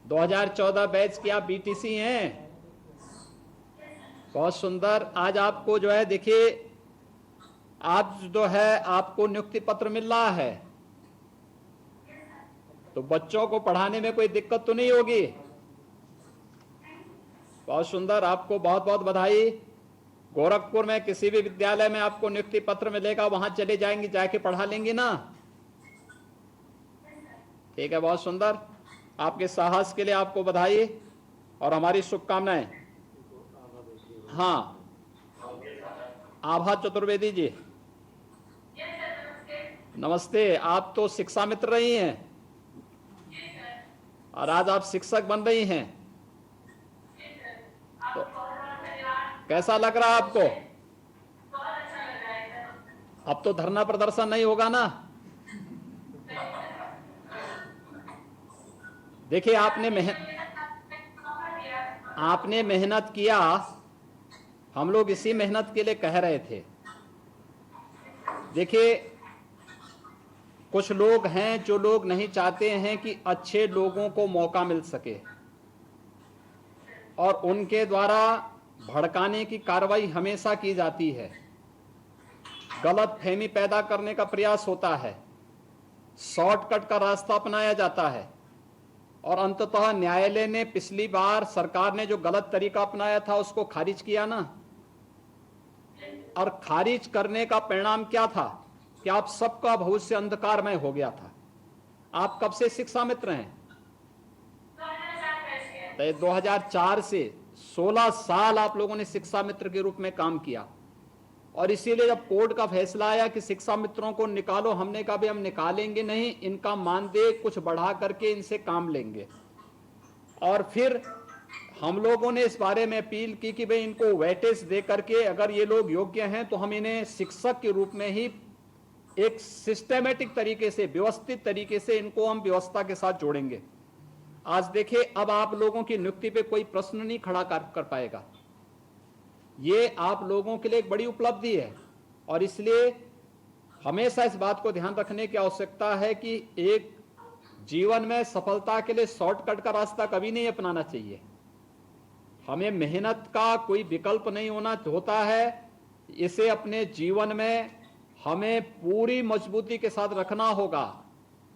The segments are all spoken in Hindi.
2014 बैच की आप बीटीसी हैं। बहुत सुंदर। आज आपको जो है देखिए, आज जो है आपको नियुक्ति पत्र मिल रहा है, तो बच्चों को पढ़ाने में कोई दिक्कत तो नहीं होगी। बहुत सुंदर, आपको बहुत बहुत बधाई। गोरखपुर में किसी भी विद्यालय में आपको नियुक्ति पत्र मिलेगा, वहां चले जाएंगे, जाके पढ़ा लेंगे ना। ठीक है, बहुत सुंदर। आपके साहस के लिए आपको बधाई और हमारी शुभकामनाएं। हाँ, आभा चतुर्वेदी जी, नमस्ते। आप तो शिक्षा मित्र रही हैं और आज आप शिक्षक बन रही हैं, तो कैसा लग रहा है आपको? अब तो धरना प्रदर्शन नहीं होगा ना? देखिए, आपने मेहनत किया, हम लोग इसी मेहनत के लिए कह रहे थे। देखिए, कुछ लोग हैं जो लोग नहीं चाहते हैं कि अच्छे लोगों को मौका मिल सके और उनके द्वारा भड़काने की कार्रवाई हमेशा की जाती है, गलत फहमी पैदा करने का प्रयास होता है, शॉर्टकट का रास्ता अपनाया जाता है और अंततः न्यायालय ने पिछली बार सरकार ने जो गलत तरीका अपनाया था उसको खारिज किया ना। और खारिज करने का परिणाम क्या था कि आप सबका भविष्य अंधकारमय हो गया था। आप कब से शिक्षा मित्र हैं? 2004 से 16 साल आप लोगों ने शिक्षा मित्र के रूप में काम किया और इसीलिए जब कोर्ट का फैसला आया कि शिक्षा मित्रों को निकालो, हमने कहा भी हम निकालेंगे नहीं, इनका मानदेय कुछ बढ़ा करके इनसे काम लेंगे। और फिर हम लोगों ने इस बारे में अपील की कि भाई इनको वेटेज दे करके अगर ये लोग योग्य हैं तो हम इन्हें शिक्षक के रूप में ही एक सिस्टेमेटिक तरीके से, व्यवस्थित तरीके से इनको हम व्यवस्था के साथ जोड़ेंगे। आज देखिए, अब आप लोगों की नियुक्ति पे कोई प्रश्न नहीं खड़ा कर पाएगा। ये आप लोगों के लिए एक बड़ी उपलब्धि है और इसलिए हमेशा इस बात को ध्यान रखने की आवश्यकता है कि एक जीवन में सफलता के लिए शॉर्टकट का रास्ता कभी नहीं अपनाना चाहिए। हमें मेहनत का कोई विकल्प नहीं होता है। इसे अपने जीवन में हमें पूरी मजबूती के साथ रखना होगा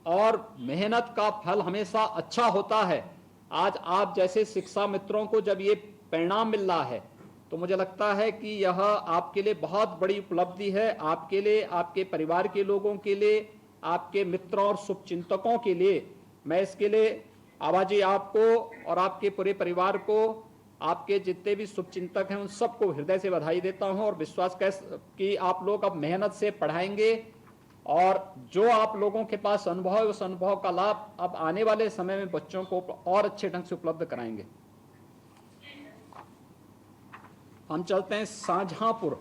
और मेहनत का फल हमेशा अच्छा होता है। आज आप जैसे शिक्षा मित्रों को जब ये परिणाम मिल रहा है तो मुझे लगता है कि यह आपके लिए बहुत बड़ी उपलब्धि है, आपके लिए, आपके परिवार के लोगों के लिए, आपके मित्रों और शुभचिंतकों के लिए। मैं इसके लिए आभा जी आपको और आपके पूरे परिवार को, आपके जितने भी शुभचिंतक हैं उन सबको हृदय से बधाई देता हूं और विश्वास कि आप लोग अब मेहनत से पढ़ाएंगे और जो आप लोगों के पास अनुभव है उस अनुभव का लाभ अब आने वाले समय में बच्चों को और अच्छे ढंग से उपलब्ध कराएंगे। हम चलते हैं शाहजहांपुर।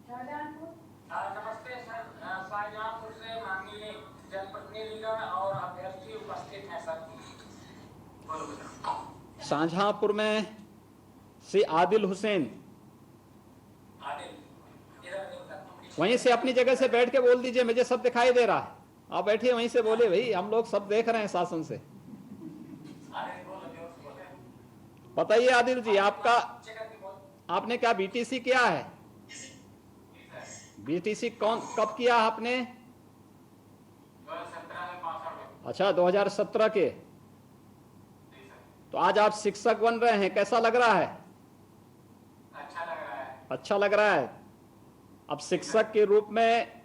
नमस्ते सर, शाहजहांपुर से माननीय जनप्रतिनिधिगण और अभ्यर्थी उपस्थित हैं सर। शाहजहांपुर में से आदिल हुसैन, वहीं से अपनी जगह से बैठ के बोल दीजिए, मुझे सब दिखाई दे रहा है। आप बैठिए वहीं से बोले, भाई हम लोग सब देख रहे हैं शासन से। बताइए आदिल जी, आपने क्या बीटीसी किया है? बीटीसी कब किया आपने? 2017 में पास आउट। अच्छा, 2017 के। तो आज आप शिक्षक बन रहे हैं, कैसा लग रहा है? अच्छा लग रहा है। अच्छा लग रहा है। अब शिक्षक के रूप में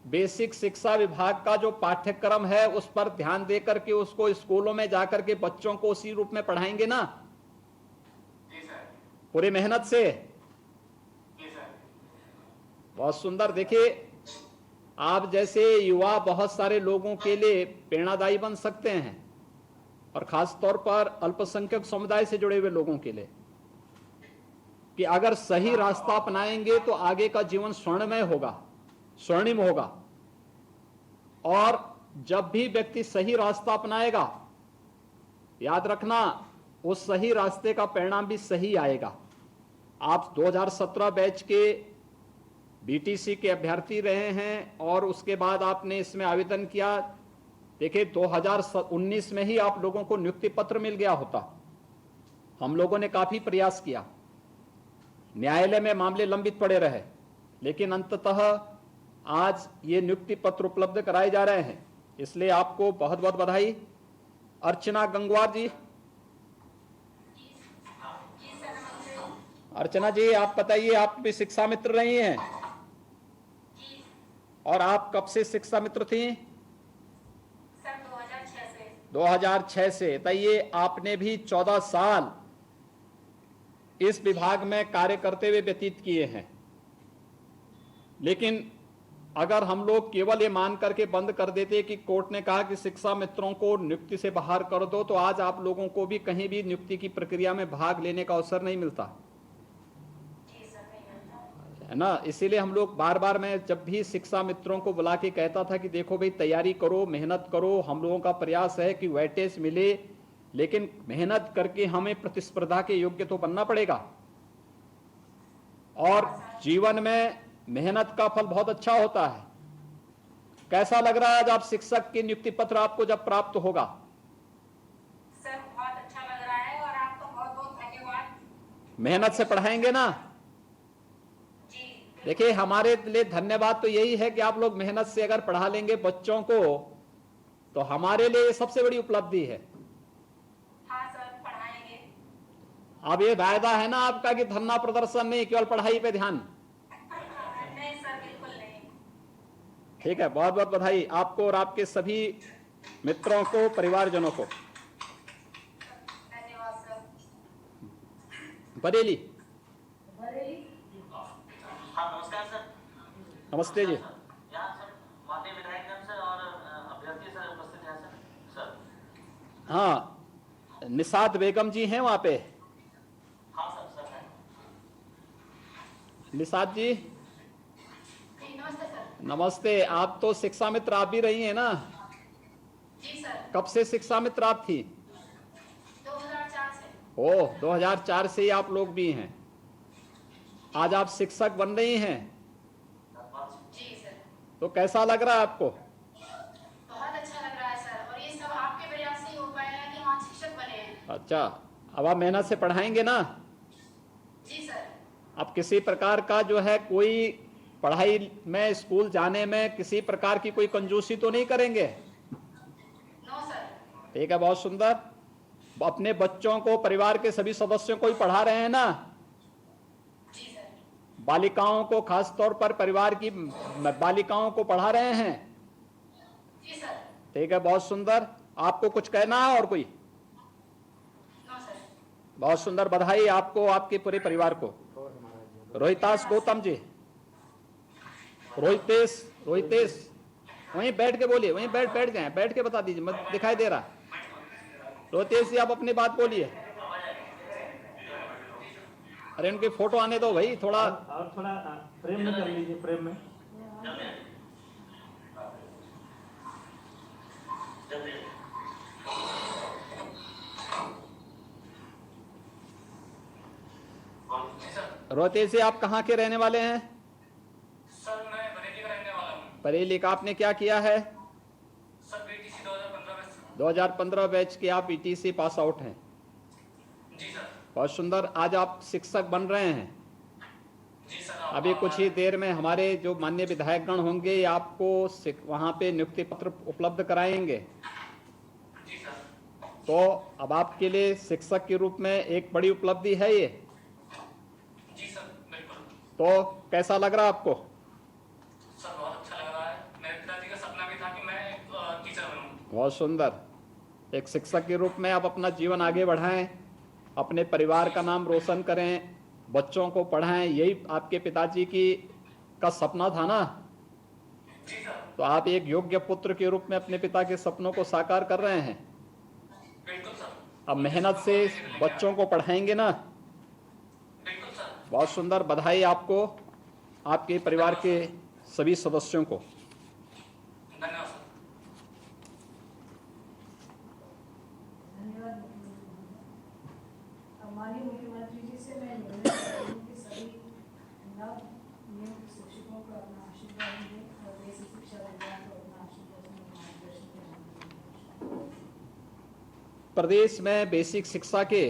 बेसिक शिक्षा विभाग का जो पाठ्यक्रम है उस पर ध्यान दे करके उसको स्कूलों में जाकर के बच्चों को उसी रूप में पढ़ाएंगे ना? जी सर। पूरी मेहनत से। जी सर। बहुत सुंदर। देखिए, आप जैसे युवा बहुत सारे लोगों के लिए प्रेरणादायी बन सकते हैं और खास तौर पर अल्पसंख्यक समुदाय से जुड़े हुए लोगों के लिए, कि अगर सही रास्ता अपनाएंगे तो आगे का जीवन स्वर्णमय होगा, स्वर्णिम होगा। और जब भी व्यक्ति सही रास्ता अपनाएगा, याद रखना उस सही रास्ते का परिणाम भी सही आएगा। आप 2017 बैच के बीटीसी के अभ्यर्थी रहे हैं और उसके बाद आपने इसमें आवेदन किया देखिए 2019 में ही आप लोगों को नियुक्ति पत्र मिल गया होता। हम लोगों ने काफी प्रयास किया, न्यायालय में मामले लंबित पड़े रहे, लेकिन अंततः आज ये नियुक्ति पत्र उपलब्ध कराए जा रहे हैं, इसलिए आपको बहुत बहुत बधाई। अर्चना गंगवार जी। अर्चना जी, आप बताइए, आप भी शिक्षा मित्र रही हैं और आप कब से शिक्षा मित्र थी? सर 2006 से। 2006 से। बताइए, आपने भी 14 साल इस विभाग में कार्य करते हुए व्यतीत किए हैं, लेकिन अगर हम लोग केवल ये मान करके बंद कर देते कि कोर्ट ने कहा कि शिक्षा मित्रों को नियुक्ति से बाहर कर दो, तो आज आप लोगों को भी कहीं भी नियुक्ति की प्रक्रिया में भाग लेने का अवसर नहीं मिलता, है ना। इसीलिए हम लोग बार बार, मैं जब भी शिक्षा मित्रों को बुला के कहता था कि देखो भाई, तैयारी करो, मेहनत करो, हम लोगों का प्रयास है कि वेटेज मिले, लेकिन मेहनत करके हमें प्रतिस्पर्धा के योग्य तो बनना पड़ेगा, और जीवन में मेहनत का फल बहुत अच्छा होता है। कैसा लग रहा है आज आप शिक्षक की नियुक्ति पत्र आपको जब प्राप्त होगा? सर बहुत अच्छा लग रहा है और आपका बहुत बहुत धन्यवाद। मेहनत से पढ़ाएंगे ना? जी। देखिए, हमारे लिए धन्यवाद तो यही है कि आप लोग मेहनत से अगर पढ़ा लेंगे बच्चों को, तो हमारे लिए सबसे बड़ी उपलब्धि है। हाँ सर, पढ़ाएंगे। अब ये वायदा है ना आपका कि धरना प्रदर्शन नहीं, केवल पढ़ाई पे ध्यान? नहीं सर, बिल्कुल नहीं। ठीक है, बहुत बहुत बधाई आपको और आपके सभी मित्रों को, परिवारजनों को। धन्यवाद सर। बरेली। हाँ, नमस्कार सर। नमस्ते जी। यहाँ सर माननीय विधायकगण सर और अभ्यर्थी सर उपस्थित हैं सर। हाँ, निसात बेगम जी हैं वहां पे? हाँ सर है। निसात जी, नमस्ते सर। नमस्ते। आप तो शिक्षा मित्र आप भी रही हैं ना? जी सर। कब से शिक्षा मित्र आप थी? 2004 से। ओह, 2004 से ही आप लोग भी हैं। आज आप शिक्षक बन रही हैं, जी सर। तो कैसा लग रहा है आपको? बहुत अच्छा लग रहा है सर, और ये सब आपके प्रयास से ही हो पाया है कि हम आज शिक्षक बने हैं। अच्छा, अब आप मेहनत से पढ़ाएंगे ना? जी सर। अब किसी प्रकार का जो है, कोई पढ़ाई में, स्कूल जाने में किसी प्रकार की कोई कंजूसी तो नहीं करेंगे? No sir. ठीक है, बहुत सुंदर। अपने बच्चों को, परिवार के सभी सदस्यों को ही पढ़ा रहे हैं ना? जी सर। बालिकाओं को, खास तौर पर परिवार की बालिकाओं को पढ़ा रहे हैं? जी सर। ठीक है, बहुत सुंदर। आपको कुछ कहना है और कोई? No sir. बहुत सुंदर, बधाई आपको, आपके पूरे परिवार को। रोहितास गौतम जी। रोहितेश वहीं बैठ के बोलिए, वहीं बैठ गए, बैठ के बता दीजिए, मत दिखाई दे रहा। रोहितेश जी, आप अपनी बात बोलिए। अरे उनकी फोटो आने दो भाई, थोड़ा और थोड़ा फ्रेम में कर लीजिए, फ्रेम में। रोहितेश जी, आप कहाँ के रहने वाले हैं? सर मैं बरेली का रहने वाला हूँ। बरेली का। आपने क्या किया है? सर बीटीसी 2015 में। 2015 बैच के आप ईटीसी पास आउट हैं। जी सर। बहुत सुंदर। आज आप शिक्षक बन रहे हैं। जी सर। अभी कुछ ही देर में हमारे जो माननीय विधायकगण होंगे, ये आपको वहां पे नियुक्ति पत्र उपलब्ध कराएंगे। जी सर। तो अब आपके लिए शिक्षक के रूप में एक बड़ी उपलब्धि है ये। जी सर, बिल्कुल। तो कैसा लग रहा है आपको? सर बहुत अच्छा लग रहा है। मेरे पिताजी का सपना भी था कि मैं एक टीचर बनूं। बहुत सुंदर। एक शिक्षक के रूप में आप अपना जीवन आगे बढ़ाएं, अपने परिवार का नाम रोशन करें, बच्चों को पढ़ाएं, यही आपके पिताजी का सपना था ना? जी सर। तो आप एक योग्य पुत्र के रूप में अपने पिता के सपनों को साकार कर रहे हैं। बिल्कुल सर। अब मेहनत से बच्चों को पढ़ाएंगे ना? बिल्कुल सर। बहुत सुंदर, बधाई आपको, आपके परिवार के सभी सदस्यों को। धन्यवाद सर। धन्यवाद। माननीय मुख्यमंत्री जी से मैं निवेदन करती हूँ कि सभी नव नियुक्त शिक्षकों को अपना आशीर्वाद दें और देश शिक्षा विभाग को अपना आशीर्वाद और मार्गदर्शन दें। प्रदेश में बेसिक शिक्षा के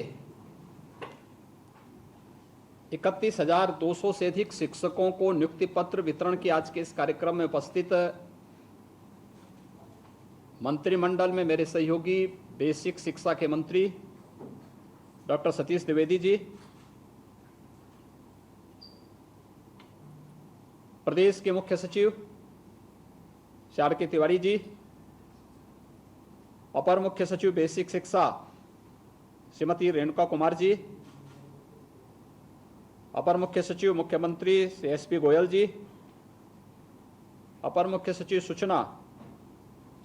31,200 से अधिक शिक्षकों को नियुक्ति पत्र वितरण के आज के इस कार्यक्रम में उपस्थित मंत्रिमंडल में मेरे सहयोगी बेसिक शिक्षा के मंत्री डॉक्टर सतीश द्विवेदी जी, प्रदेश के मुख्य सचिव श्री आर के तिवारी जी, अपर मुख्य सचिव बेसिक शिक्षा श्रीमती रेणुका कुमार जी, अपर मुख्य सचिव मुख्यमंत्री श्री एस.पी. गोयल जी, अपर मुख्य सचिव सूचना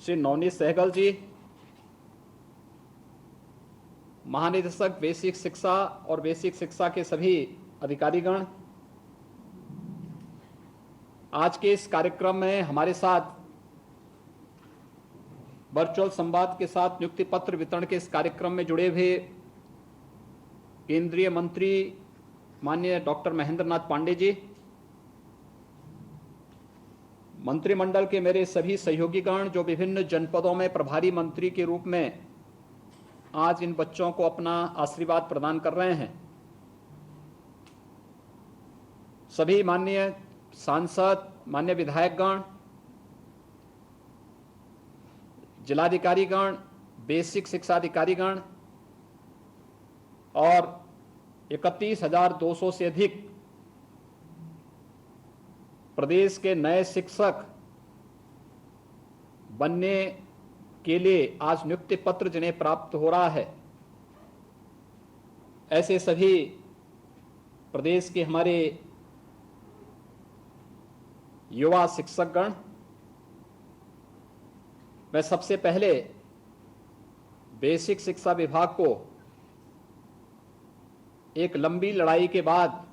श्री नवनीत सहगल जी, महानिदेशक बेसिक शिक्षा और बेसिक शिक्षा के सभी अधिकारीगण, आज के इस कार्यक्रम में हमारे साथ वर्चुअल संवाद के साथ नियुक्ति पत्र वितरण के इस कार्यक्रम में जुड़े हुए केंद्रीय मंत्री माननीय डॉक्टर महेंद्र नाथ पांडे जी, मंत्रिमंडल के मेरे सभी सहयोगीगण जो विभिन्न जनपदों में प्रभारी मंत्री के रूप में आज इन बच्चों को अपना आशीर्वाद प्रदान कर रहे हैं, सभी माननीय सांसद, माननीय विधायकगण, जिलाधिकारीगण, बेसिक शिक्षा अधिकारीगण और 31,200 से अधिक प्रदेश के नए शिक्षक बनने के लिए आज नियुक्ति पत्र जिन्हें प्राप्त हो रहा है, ऐसे सभी प्रदेश के हमारे युवा शिक्षकगण, मैं सबसे पहले बेसिक शिक्षा विभाग को एक लंबी लड़ाई के बाद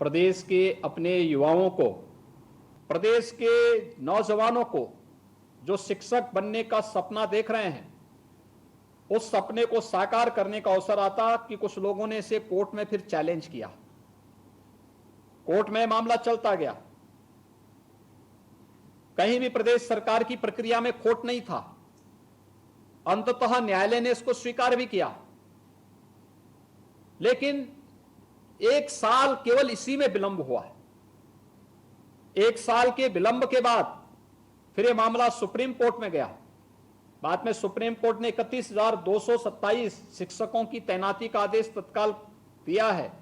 प्रदेश के अपने युवाओं को, प्रदेश के नौजवानों को जो शिक्षक बनने का सपना देख रहे हैं, उस सपने को साकार करने का अवसर आता कि कुछ लोगों ने इसे कोर्ट में फिर चैलेंज किया। कोर्ट में मामला चलता गया, कहीं भी प्रदेश सरकार की प्रक्रिया में खोट नहीं था, अंततः न्यायालय ने इसको स्वीकार भी किया। लेकिन 1 साल केवल इसी में विलंब हुआ है। 1 साल के विलंब के बाद फिर यह मामला सुप्रीम कोर्ट में गया। बाद में सुप्रीम कोर्ट ने 31,227 शिक्षकों की तैनाती का आदेश तत्काल दिया है।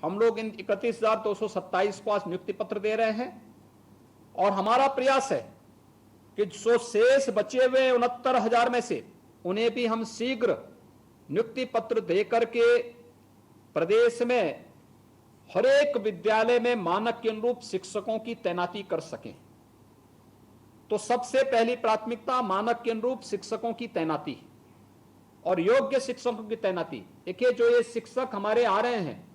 हम लोग इन 31,227 को आज नियुक्ति पत्र दे रहे हैं और हमारा प्रयास है कि जो शेष बचे हुए 69,000 में से उन्हें भी हम शीघ्र नियुक्ति पत्र देकर के प्रदेश में हर एक विद्यालय में मानक के अनुरूप शिक्षकों की तैनाती कर सकें। तो सबसे पहली प्राथमिकता मानक के अनुरूप शिक्षकों की तैनाती और योग्य शिक्षकों की तैनाती। देखिए, जो ये शिक्षक हमारे आ रहे हैं,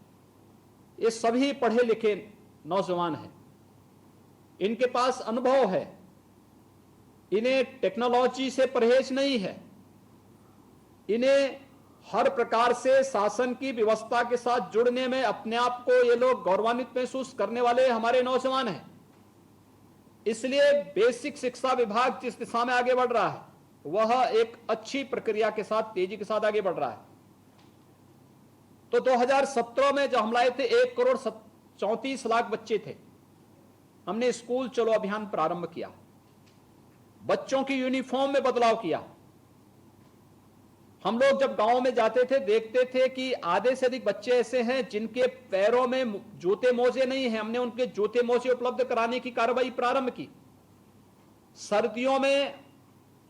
ये सभी पढ़े लिखे नौजवान हैं, इनके पास अनुभव है, इन्हें टेक्नोलॉजी से परहेज नहीं है, इन्हें हर प्रकार से शासन की व्यवस्था के साथ जुड़ने में अपने आप को ये लोग गौरवान्वित महसूस करने वाले हमारे नौजवान हैं। इसलिए बेसिक शिक्षा विभाग जिस दिशा में आगे बढ़ रहा है, वह एक अच्छी प्रक्रिया के साथ, तेजी के साथ आगे बढ़ रहा है। तो 2017 में जब हम लाए थे 1,34,00,000 बच्चे थे, हमने स्कूल चलो अभियान प्रारंभ किया, बच्चों की यूनिफॉर्म में बदलाव किया। हम लोग जब गांव में जाते थे देखते थे कि आधे से अधिक बच्चे ऐसे हैं जिनके पैरों में जूते मोजे नहीं हैं। हमने उनके जूते मोजे उपलब्ध कराने की कार्रवाई प्रारंभ की। सर्दियों में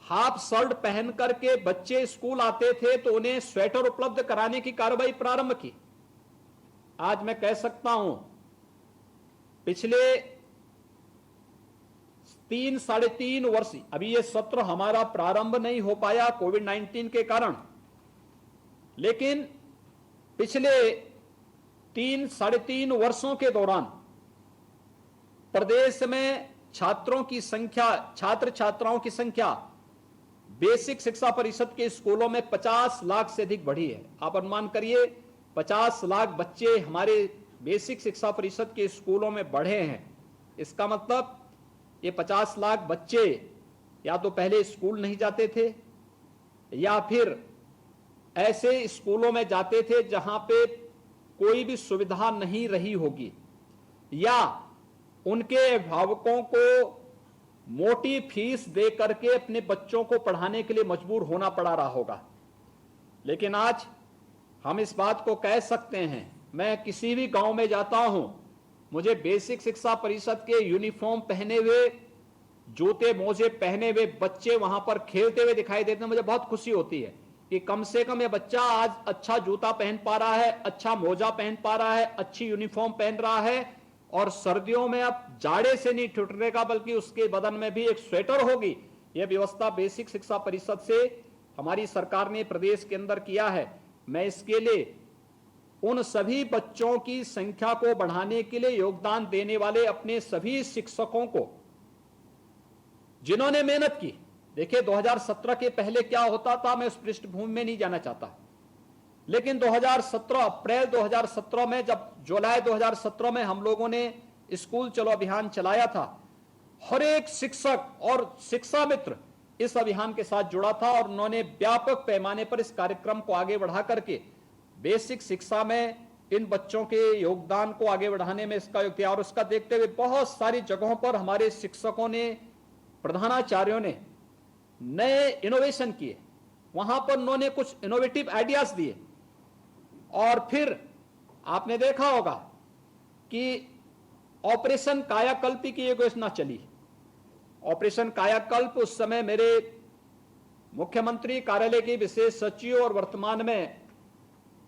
हाफ शर्ट पहन करके बच्चे स्कूल आते थे तो उन्हें स्वेटर उपलब्ध कराने की कार्रवाई प्रारंभ की। आज मैं कह सकता हूं, पिछले 3-3.5 वर्ष, अभी ये सत्र हमारा प्रारंभ नहीं हो पाया कोविड-19 के कारण, लेकिन पिछले 3-3.5 वर्षों के दौरान प्रदेश में छात्रों की संख्या, छात्र छात्राओं की संख्या बेसिक शिक्षा परिषद के स्कूलों में 50 लाख से अधिक बढ़ी है। आप अनुमान करिए, 50 लाख बच्चे हमारे बेसिक शिक्षा परिषद के स्कूलों में बढ़े हैं। इसका मतलब ये 50 लाख बच्चे या तो पहले स्कूल नहीं जाते थे या फिर ऐसे स्कूलों में जाते थे जहां पे कोई भी सुविधा नहीं रही होगी, या उनके अभिभावकों को मोटी फीस दे करके अपने बच्चों को पढ़ाने के लिए मजबूर होना पड़ा रहा होगा। लेकिन आज हम इस बात को कह सकते हैं, मैं किसी भी गांव में जाता हूं, मुझे बेसिक शिक्षा परिषद के यूनिफॉर्म पहने हुए, जूते मोजे पहने हुए बच्चे वहां पर खेलते हुए दिखाई देते हैं। मुझे बहुत खुशी होती है कि कम से कम ये बच्चा आज अच्छा जूता पहन पा रहा है, अच्छा मोजा पहन पा रहा है, अच्छी यूनिफॉर्म पहन रहा है, और सर्दियों में अब जाड़े से नहीं ठिठुरेगा बल्कि उसके बदन में भी एक स्वेटर होगी। यह व्यवस्था बेसिक शिक्षा परिषद से हमारी सरकार ने प्रदेश के अंदर किया है। मैं इसके लिए उन सभी बच्चों की संख्या को बढ़ाने के लिए योगदान देने वाले अपने सभी शिक्षकों को, जिन्होंने मेहनत की। देखिए 2017 के पहले क्या होता था, मैं उस पृष्ठभूमि में नहीं जाना चाहता, लेकिन 2017 अप्रैल 2017 में, जब जुलाई 2017 में हम लोगों ने स्कूल चलो अभियान चलाया था, हर एक शिक्षक और शिक्षा मित्र इस अभियान के साथ जुड़ा था और उन्होंने व्यापक पैमाने पर इस कार्यक्रम को आगे बढ़ा करके बेसिक शिक्षा में इन बच्चों के योगदान को आगे बढ़ाने में इसका योगदान, और उसका देखते हुए बहुत सारी जगहों पर हमारे शिक्षकों ने, प्रधानाचार्यों ने नए इनोवेशन किए, वहां पर उन्होंने कुछ इनोवेटिव आइडियाज दिए। और फिर आपने देखा होगा कि ऑपरेशन कायाकल्प की एक योजना चली। ऑपरेशन कायाकल्प उस समय मेरे मुख्यमंत्री कार्यालय के विशेष सचिव और वर्तमान में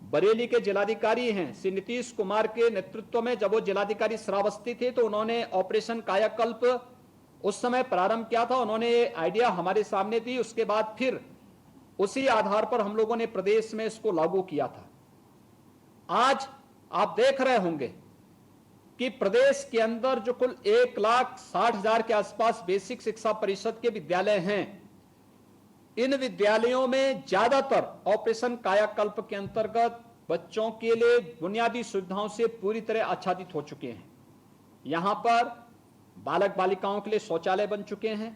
बरेली के जिलाधिकारी हैं श्री नीतीश कुमार के नेतृत्व में, जब वो जिलाधिकारी श्रावस्ती थे तो उन्होंने ऑपरेशन कायाकल्प उस समय प्रारंभ किया था। उन्होंने ये आइडिया हमारे सामने दी, उसके बाद फिर उसी आधार पर हम लोगों ने प्रदेश में इसको लागू किया था। आज आप देख रहे होंगे कि प्रदेश के अंदर जो कुल 1,60,000 के आसपास बेसिक शिक्षा परिषद के विद्यालय हैं, इन विद्यालयों में ज्यादातर ऑपरेशन कायाकल्प के अंतर्गत बच्चों के लिए बुनियादी सुविधाओं से पूरी तरह आच्छादित हो चुके हैं। यहां पर बालक बालिकाओं के लिए शौचालय बन चुके हैं,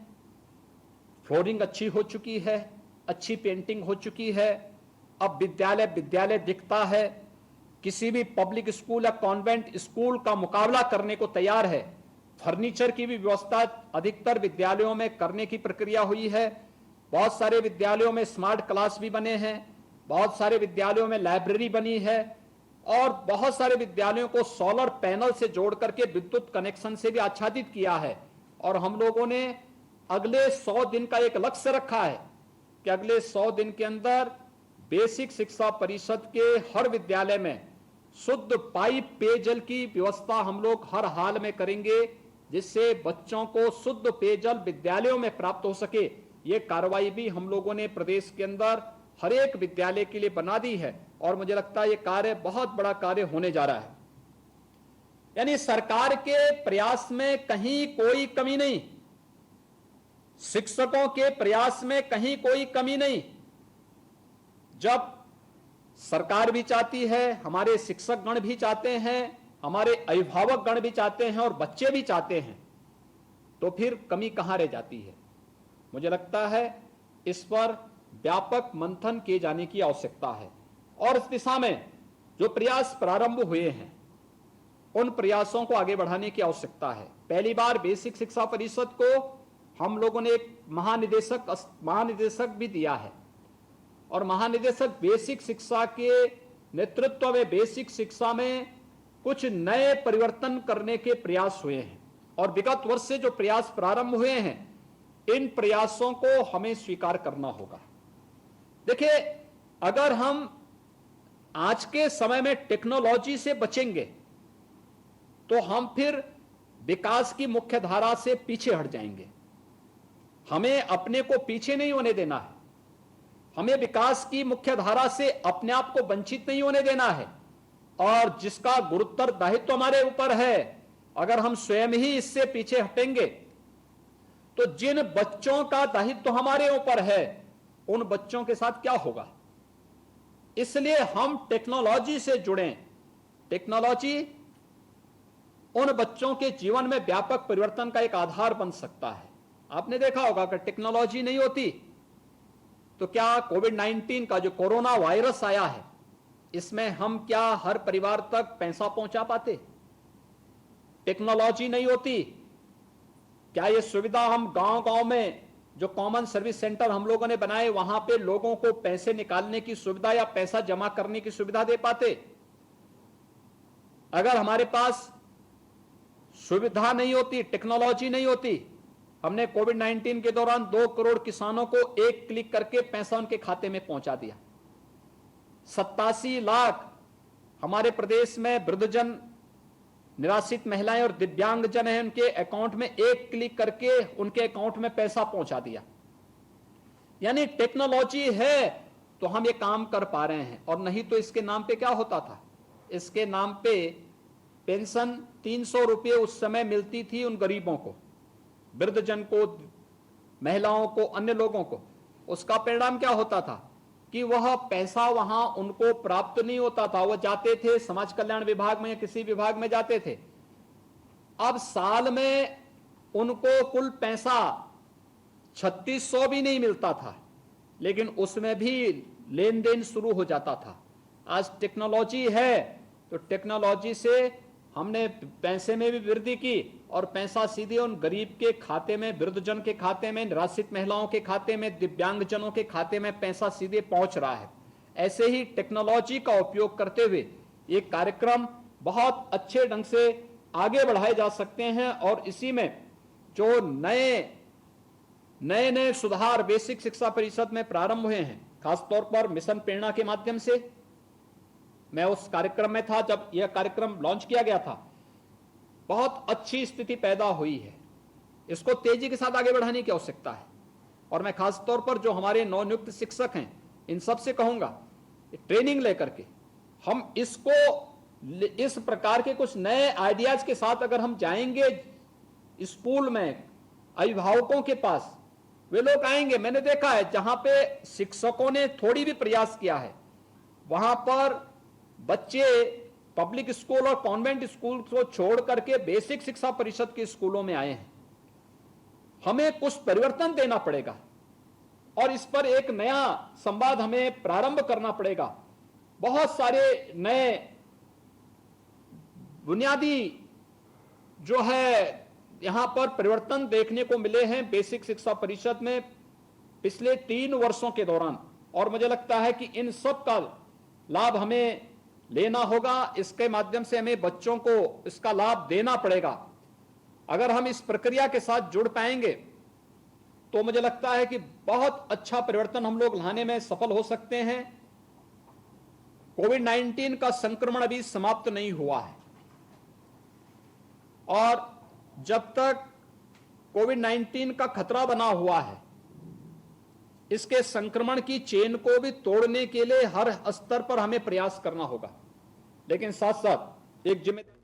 फ्लोरिंग अच्छी हो चुकी है, अच्छी पेंटिंग हो चुकी है, अब विद्यालय दिखता है, किसी भी पब्लिक स्कूल या कॉन्वेंट स्कूल का मुकाबला करने को तैयार है। फर्नीचर की भी व्यवस्था अधिकतर विद्यालयों में करने की प्रक्रिया हुई है। बहुत सारे विद्यालयों में स्मार्ट क्लास भी बने हैं, बहुत सारे विद्यालयों में लाइब्रेरी बनी है, और बहुत सारे विद्यालयों को सोलर पैनल से जोड़ करके विद्युत कनेक्शन से भी आच्छादित किया है। और हम लोगों ने अगले 100 दिन का एक लक्ष्य रखा है कि अगले 100 दिन के अंदर बेसिक शिक्षा परिषद के हर विद्यालय में शुद्ध पाइप पेयजल की व्यवस्था हम लोग हर हाल में करेंगे, जिससे बच्चों को शुद्ध पेयजल विद्यालयों में प्राप्त हो सके। ये कार्रवाई भी हम लोगों ने प्रदेश के अंदर हर एक विद्यालय के लिए बना दी है, और मुझे लगता है ये कार्य बहुत बड़ा कार्य होने जा रहा है। यानी सरकार के प्रयास में कहीं कोई कमी नहीं, शिक्षकों के प्रयास में कहीं कोई कमी नहीं। जब सरकार भी चाहती है, हमारे शिक्षक गण भी चाहते हैं, हमारे अभिभावक गण भी चाहते हैं और बच्चे भी चाहते हैं, तो फिर कमी कहां रह जाती है। मुझे लगता है इस पर व्यापक मंथन किए जाने की आवश्यकता है, और इस दिशा में जो प्रयास प्रारंभ हुए हैं उन प्रयासों को आगे बढ़ाने की आवश्यकता है। पहली बार बेसिक शिक्षा परिषद को हम लोगों ने एक महानिदेशक भी दिया है, और महानिदेशक बेसिक शिक्षा के नेतृत्व में बेसिक शिक्षा में कुछ नए परिवर्तन करने के प्रयास हुए हैं, और विगत वर्ष से जो प्रयास प्रारंभ हुए हैं इन प्रयासों को हमें स्वीकार करना होगा। देखिए, अगर हम आज के समय में टेक्नोलॉजी से बचेंगे तो हम फिर विकास की मुख्य धारा से पीछे हट जाएंगे। हमें अपने को पीछे नहीं होने देना है, हमें विकास की मुख्य धारा से अपने आप को वंचित नहीं होने देना है, और जिसका गुरुतर दायित्व हमारे ऊपर है। अगर हम स्वयं ही इससे पीछे हटेंगे तो जिन बच्चों का दायित्व हमारे ऊपर है उन बच्चों के साथ क्या होगा। इसलिए हम टेक्नोलॉजी से जुड़ें। टेक्नोलॉजी उन बच्चों के जीवन में व्यापक परिवर्तन का एक आधार बन सकता है। आपने देखा होगा कि टेक्नोलॉजी नहीं होती तो क्या कोविड-19 का जो कोरोना वायरस आया है, इसमें हम क्या हर परिवार तक पैसा पहुंचा पाते? टेक्नोलॉजी नहीं होती, क्या ये सुविधा हम गांव-गांव में जो कॉमन सर्विस सेंटर हम लोगों ने बनाए, वहां पे लोगों को पैसे निकालने की सुविधा या पैसा जमा करने की सुविधा दे पाते? अगर हमारे पास सुविधा नहीं होती, टेक्नोलॉजी नहीं होती, हमने कोविड-19 के दौरान 2 करोड़ किसानों को एक क्लिक करके पैसा उनके खाते में पहुंचा दिया। 87 लाख हमारे प्रदेश में वृद्धजन, निराश्रित महिलाएं और दिव्यांगजन हैं, उनके अकाउंट में एक क्लिक करके उनके अकाउंट में पैसा पहुंचा दिया। यानी टेक्नोलॉजी है तो हम ये काम कर पा रहे हैं, और नहीं तो इसके नाम पे क्या होता था? इसके नाम पे पेंशन 300 रुपये उस समय मिलती थी उन गरीबों को, वृद्धजन को, महिलाओं को, अन्य लोगों को। उसका परिणाम क्या होता था कि वह पैसा वहां उनको प्राप्त नहीं होता था। वह जाते थे समाज कल्याण विभाग में या किसी विभाग में जाते थे। अब साल में उनको कुल पैसा 3600 भी नहीं मिलता था, लेकिन उसमें भी लेन देन शुरू हो जाता था। आज टेक्नोलॉजी है तो टेक्नोलॉजी से हमने पैसे में भी वृद्धि की, और पैसा सीधे उन गरीब के खाते में, वृद्धजन के खाते में, निराश्रित महिलाओं के खाते में, दिव्यांगजनों के खाते में पैसा सीधे पहुंच रहा है। ऐसे ही टेक्नोलॉजी का उपयोग करते हुए ये कार्यक्रम बहुत अच्छे ढंग से आगे बढ़ाए जा सकते हैं, और इसी में जो नए सुधार बेसिक शिक्षा परिषद में प्रारंभ हुए हैं, खासतौर पर मिशन प्रेरणा के माध्यम से। मैं उस कार्यक्रम में था जब यह कार्यक्रम लॉन्च किया गया था। बहुत अच्छी स्थिति पैदा हुई है, इसको तेजी के साथ आगे बढ़ाने की आवश्यकता है। और मैं खासतौर पर जो हमारे नवनियुक्त शिक्षक हैं, इन सबसे कहूंगा, ट्रेनिंग लेकर के हम इसको, इस प्रकार के कुछ नए आइडियाज के साथ अगर हम जाएंगे स्कूल में, अभिभावकों के पास, वे लोग आएंगे। मैंने देखा है जहां पे शिक्षकों ने थोड़ी भी प्रयास किया है, वहां पर बच्चे पब्लिक स्कूल और कॉन्वेंट स्कूल को छोड़ करके बेसिक शिक्षा परिषद के स्कूलों में आए हैं। हमें कुछ परिवर्तन देना पड़ेगा, और इस पर एक नया संवाद हमें प्रारंभ करना पड़ेगा। बहुत सारे नए बुनियादी जो है यहां पर परिवर्तन देखने को मिले हैं बेसिक शिक्षा परिषद में पिछले 3 वर्षों के दौरान, और मुझे लगता है कि इन सब का लाभ हमें लेना होगा। इसके माध्यम से हमें बच्चों को इसका लाभ देना पड़ेगा। अगर हम इस प्रक्रिया के साथ जुड़ पाएंगे तो मुझे लगता है कि बहुत अच्छा परिवर्तन हम लोग लाने में सफल हो सकते हैं। कोविड-19 का संक्रमण अभी समाप्त नहीं हुआ है, और जब तक कोविड-19 का खतरा बना हुआ है, इसके संक्रमण की चेन को भी तोड़ने के लिए हर स्तर पर हमें प्रयास करना होगा। लेकिन साथ साथ एक जिम्मेदारी